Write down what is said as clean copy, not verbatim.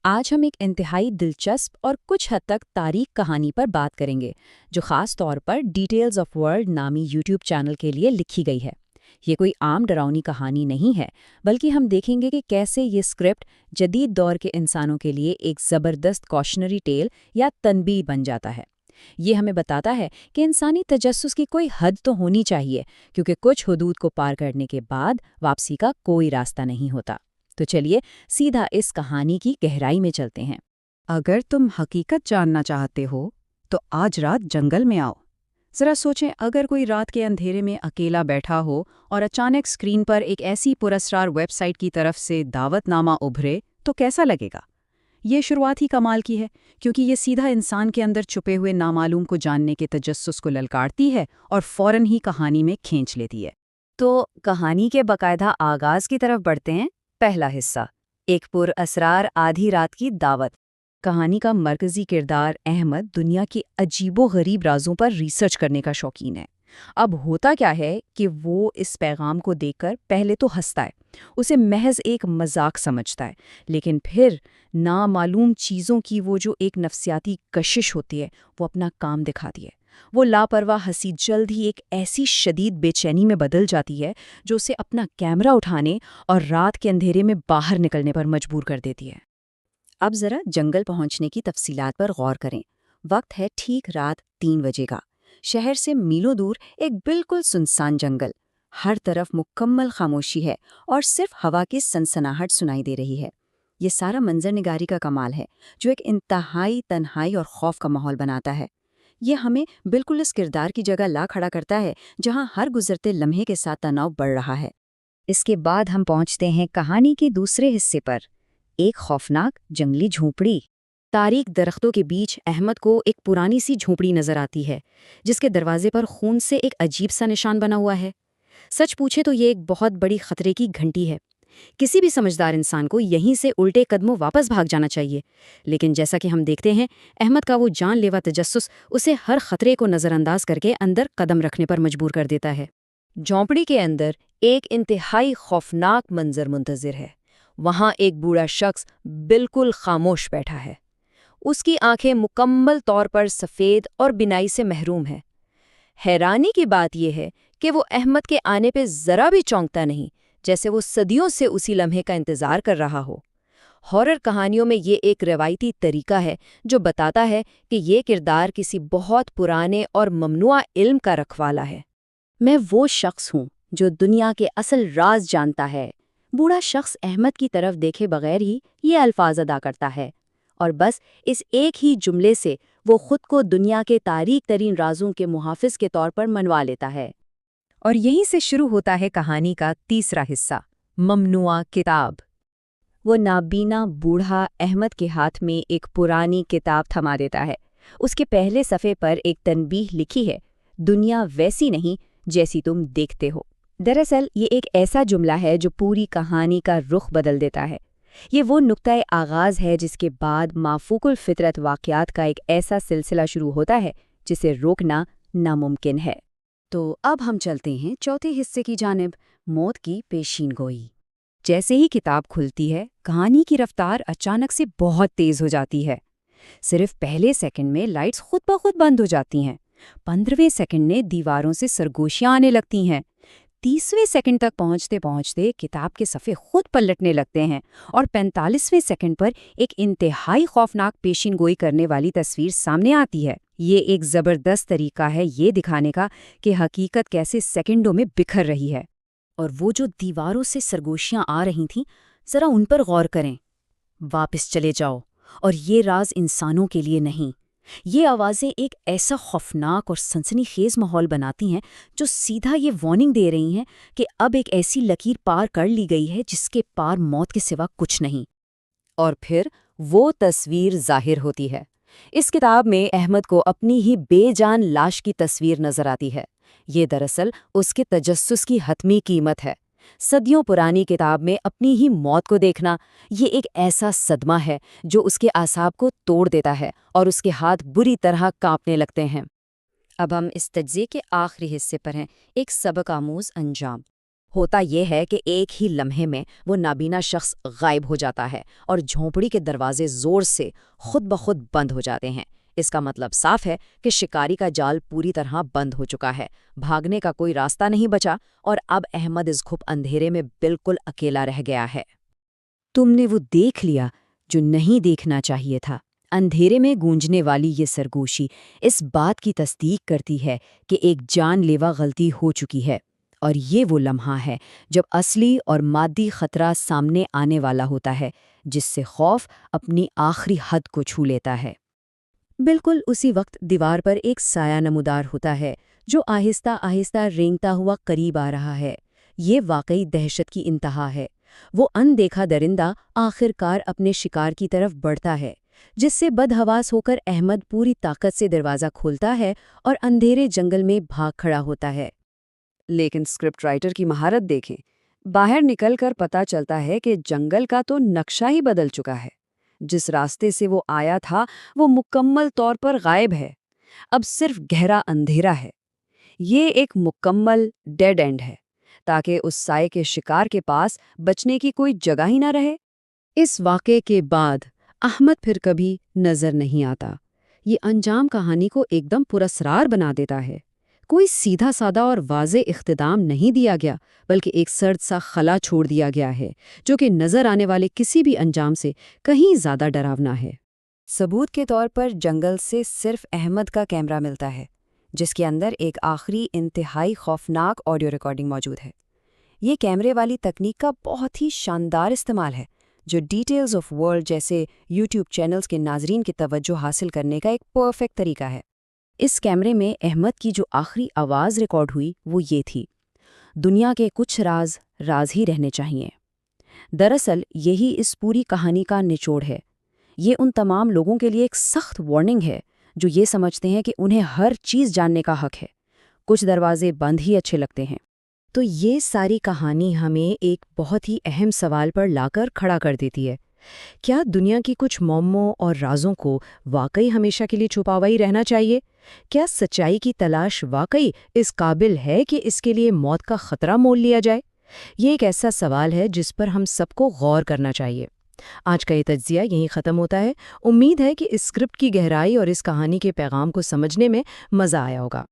آج ہم ایک انتہائی دلچسپ اور کچھ حد تک تاریخ کہانی پر بات کریں گے جو خاص طور پر ڈیٹیلز آف ورلڈ نامی یوٹیوب چینل کے لیے لکھی گئی ہے۔ یہ کوئی عام ڈراؤنی کہانی نہیں ہے، بلکہ ہم دیکھیں گے کہ کیسے یہ اسکرپٹ جدید دور کے انسانوں کے لیے ایک زبردست کوشنری ٹیل یا تنبیہ بن جاتا ہے۔ یہ ہمیں بتاتا ہے کہ انسانی تجسس کی کوئی حد تو ہونی چاہیے، کیونکہ کچھ حدود کو پار کرنے کے بعد واپسی کا کوئی راستہ نہیں ہوتا۔ تو چلیے سیدھا اس کہانی کی گہرائی میں چلتے ہیں۔ اگر تم حقیقت جاننا چاہتے ہو تو آج رات جنگل میں آؤ۔ ذرا سوچیں، اگر کوئی رات کے اندھیرے میں اکیلا بیٹھا ہو اور اچانک اسکرین پر ایک ایسی پراسرار ویب سائٹ کی طرف سے دعوت نامہ ابھرے تو کیسا لگے گا؟ یہ شروعات ہی کمال کی ہے، کیونکہ یہ سیدھا انسان کے اندر چھپے ہوئے نامعلوم کو جاننے کے تجسس کو للکارتی ہے اور فوراً ہی کہانی میں کھینچ لیتی ہے۔ تو کہانی کے باقاعدہ آغاز کی طرف بڑھتے ہیں۔ پہلا حصہ، ایک پر اسرار آدھی رات کی دعوت۔ کہانی کا مرکزی کردار احمد دنیا کے عجیب و غریب رازوں پر ریسرچ کرنے کا شوقین ہے۔ اب ہوتا کیا ہے کہ وہ اس پیغام کو دیکھ کر پہلے تو ہنستا ہے، اسے محض ایک مذاق سمجھتا ہے، لیکن پھر نامعلوم چیزوں کی وہ جو ایک نفسیاتی کشش ہوتی ہے وہ اپنا کام دکھاتی ہے۔ وہ لاپرواہ ہنسی جلد ہی ایک ایسی شدید بے چینی میں بدل جاتی ہے جو اسے اپنا کیمرہ اٹھانے اور رات کے اندھیرے میں باہر نکلنے پر مجبور کر دیتی ہے۔ اب ذرا جنگل پہنچنے کی تفصیلات پر غور کریں۔ وقت ہے ٹھیک رات 3 بجے کا۔ شہر سے میلوں دور ایک بالکل سنسان جنگل، ہر طرف مکمل خاموشی ہے اور صرف ہوا کی سنسناہٹ سنائی دے رہی ہے۔ یہ سارا منظر نگاری کا کمال ہے جو ایک انتہائی تنہائی اور خوف کا ماحول بناتا ہے۔ یہ ہمیں بالکل اس کردار کی جگہ لا کھڑا کرتا ہے جہاں ہر گزرتے لمحے کے ساتھ تناؤ بڑھ رہا ہے۔ اس کے بعد ہم پہنچتے ہیں کہانی کے دوسرے حصے پر، ایک خوفناک جنگلی جھونپڑی۔ تاریک درختوں کے بیچ احمد کو ایک پرانی سی جھونپڑی نظر آتی ہے جس کے دروازے پر خون سے ایک عجیب سا نشان بنا ہوا ہے۔ سچ پوچھے تو یہ ایک بہت بڑی خطرے کی گھنٹی ہے۔ کسی بھی سمجھدار انسان کو یہیں سے الٹے قدموں واپس بھاگ جانا چاہیے، لیکن جیسا کہ ہم دیکھتے ہیں احمد کا وہ جان لیوا تجسس اسے ہر خطرے کو نظر انداز کر کے اندر قدم رکھنے پر مجبور کر دیتا ہے۔ جھونپڑی کے اندر ایک انتہائی خوفناک منظر منتظر ہے۔ وہاں ایک بوڑھا شخص بالکل خاموش بیٹھا ہے۔ اس کی آنکھیں مکمل طور پر سفید اور بینائی سے محروم ہیں۔ حیرانی کی بات یہ ہے کہ وہ احمد کے آنے پہ ذرا بھی چونکتا نہیں، جیسے وہ صدیوں سے اسی لمحے کا انتظار کر رہا ہو۔ ہارر کہانیوں میں یہ ایک روایتی طریقہ ہے جو بتاتا ہے کہ یہ کردار کسی بہت پرانے اور ممنوع علم کا رکھوالا ہے۔ میں وہ شخص ہوں جو دنیا کے اصل راز جانتا ہے۔ بوڑھا شخص احمد کی طرف دیکھے بغیر ہی یہ الفاظ ادا کرتا ہے، اور بس اس ایک ہی جملے سے وہ خود کو دنیا کے تاریک ترین رازوں کے محافظ کے طور پر منوا لیتا ہے۔ اور یہیں سے شروع ہوتا ہے کہانی کا تیسرا حصہ، ممنوع کتاب۔ وہ نابینا بوڑھا احمد کے ہاتھ میں ایک پرانی کتاب تھما دیتا ہے۔ اس کے پہلے صفحے پر ایک تنبیہ لکھی ہے، دنیا ویسی نہیں جیسی تم دیکھتے ہو۔ دراصل یہ ایک ایسا جملہ ہے جو پوری کہانی کا رخ بدل دیتا ہے۔ یہ وہ نقطۂ آغاز ہے جس کے بعد مافوق الفطرت واقعات کا ایک ایسا سلسلہ شروع ہوتا ہے جسے روکنا ناممکن ہے۔ تو اب ہم چلتے ہیں چوتھے حصے کی جانب، موت کی پیشین گوئی۔ جیسے ہی کتاب کھلتی ہے، کہانی کی رفتار اچانک سے بہت تیز ہو جاتی ہے۔ صرف پہلے سیکنڈ میں لائٹس خود بخود بند ہو جاتی ہیں، 15ویں سیکنڈ میں دیواروں سے سرگوشیاں آنے لگتی ہیں، 30ویں سیکنڈ تک پہنچتے پہنچتے کتاب کے صفحے خود پلٹنے لگتے ہیں، اور 45ویں سیکنڈ پر ایک انتہائی خوفناک پیشین گوئی کرنے والی تصویر سامنے آتی ہے۔ یہ ایک زبردست طریقہ ہے یہ دکھانے کا کہ حقیقت کیسے سیکنڈوں میں بکھر رہی ہے۔ اور وہ جو دیواروں سے سرگوشیاں آ رہی تھیں، ذرا ان پر غور کریں۔ واپس چلے جاؤ، اور یہ راز انسانوں کے لیے نہیں۔ یہ آوازیں ایک ایسا خوفناک اور سنسنی خیز ماحول بناتی ہیں جو سیدھا یہ وارننگ دے رہی ہیں کہ اب ایک ایسی لکیر پار کر لی گئی ہے جس کے پار موت کے سوا کچھ نہیں۔ اور پھر وہ تصویر ظاہر ہوتی ہے۔ اس کتاب میں احمد کو اپنی ہی بے جان لاش کی تصویر نظر آتی ہے۔ یہ دراصل اس کے تجسس کی حتمی قیمت ہے۔ صدیوں پرانی کتاب میں اپنی ہی موت کو دیکھنا یہ ایک ایسا صدمہ ہے جو اس کے اعصاب کو توڑ دیتا ہے اور اس کے ہاتھ بری طرح کانپنے لگتے ہیں۔ اب ہم اس تجزیے کے آخری حصے پر ہیں، ایک سبق آموز انجام۔ ہوتا یہ ہے کہ ایک ہی لمحے میں وہ نابینا شخص غائب ہو جاتا ہے اور جھونپڑی کے دروازے زور سے خود بخود بند ہو جاتے ہیں۔ اس کا مطلب صاف ہے کہ شکاری کا جال پوری طرح بند ہو چکا ہے، بھاگنے کا کوئی راستہ نہیں بچا، اور اب احمد اس گھپ اندھیرے میں بالکل اکیلا رہ گیا ہے۔ تم نے وہ دیکھ لیا جو نہیں دیکھنا چاہیے تھا۔ اندھیرے میں گونجنے والی یہ سرگوشی اس بات کی تصدیق کرتی ہے کہ ایک جان لیوا غلطی ہو چکی ہے، اور یہ وہ لمحہ ہے جب اصلی اور مادی خطرہ سامنے آنے والا ہوتا ہے، جس سے خوف اپنی آخری حد کو چھو لیتا ہے۔ بالکل اسی وقت دیوار پر ایک سایہ نمودار ہوتا ہے جو آہستہ آہستہ رینگتا ہوا قریب آ رہا ہے۔ یہ واقعی دہشت کی انتہا ہے۔ وہ اندیکھا درندہ آخر کار اپنے شکار کی طرف بڑھتا ہے، جس سے بدحواس ہو کر احمد پوری طاقت سے دروازہ کھولتا ہے اور اندھیرے جنگل میں بھاگ کھڑا ہوتا ہے۔ لیکن اسکرپٹ رائٹر کی مہارت دیکھیں، باہر نکل کر پتہ چلتا ہے کہ جنگل کا تو نقشہ ہی بدل چکا ہے۔ جس راستے سے وہ آیا تھا وہ مکمل طور پر غائب ہے، اب صرف گہرا اندھیرا ہے۔ یہ ایک مکمل ڈیڈ اینڈ ہے، تاکہ اس سائے کے شکار کے پاس بچنے کی کوئی جگہ ہی نہ رہے۔ اس واقعے کے بعد احمد پھر کبھی نظر نہیں آتا۔ یہ انجام کہانی کو ایک دم پراسرار بنا دیتا ہے۔ کوئی سیدھا سادہ اور واضح اختتام نہیں دیا گیا، بلکہ ایک سرد سا خلا چھوڑ دیا گیا ہے جو کہ نظر آنے والے کسی بھی انجام سے کہیں زیادہ ڈراونا ہے۔ ثبوت کے طور پر جنگل سے صرف احمد کا کیمرہ ملتا ہے، جس کے اندر ایک آخری انتہائی خوفناک آڈیو ریکارڈنگ موجود ہے۔ یہ کیمرے والی تکنیک کا بہت ہی شاندار استعمال ہے، جو ڈیٹیلز آف ورلڈ جیسے یوٹیوب چینلز کے ناظرین کی توجہ حاصل کرنے کا ایک پرفیکٹ طریقہ ہے۔ اس کیمرے میں احمد کی جو آخری آواز ریکارڈ ہوئی وہ یہ تھی: دنیا کے کچھ راز راز ہی رہنے چاہیے۔ دراصل یہی اس پوری کہانی کا نچوڑ ہے۔ یہ ان تمام لوگوں کے لیے ایک سخت وارننگ ہے جو یہ سمجھتے ہیں کہ انہیں ہر چیز جاننے کا حق ہے۔ کچھ دروازے بند ہی اچھے لگتے ہیں۔ تو یہ ساری کہانی ہمیں ایک بہت ہی اہم سوال پر لا کر کھڑا کر دیتی ہے۔ کیا دنیا کی کچھ معموں اور رازوں کو واقعی ہمیشہ کے لیے چھپا ہوا ہی رہنا چاہیے؟ کیا سچائی کی تلاش واقعی اس قابل ہے کہ اس کے لیے موت کا خطرہ مول لیا جائے؟ یہ ایک ایسا سوال ہے جس پر ہم سب کو غور کرنا چاہیے۔ آج کا یہ تجزیہ یہیں ختم ہوتا ہے۔ امید ہے کہ اس اسکرپٹ کی گہرائی اور اس کہانی کے پیغام کو سمجھنے میں مزہ آیا ہوگا۔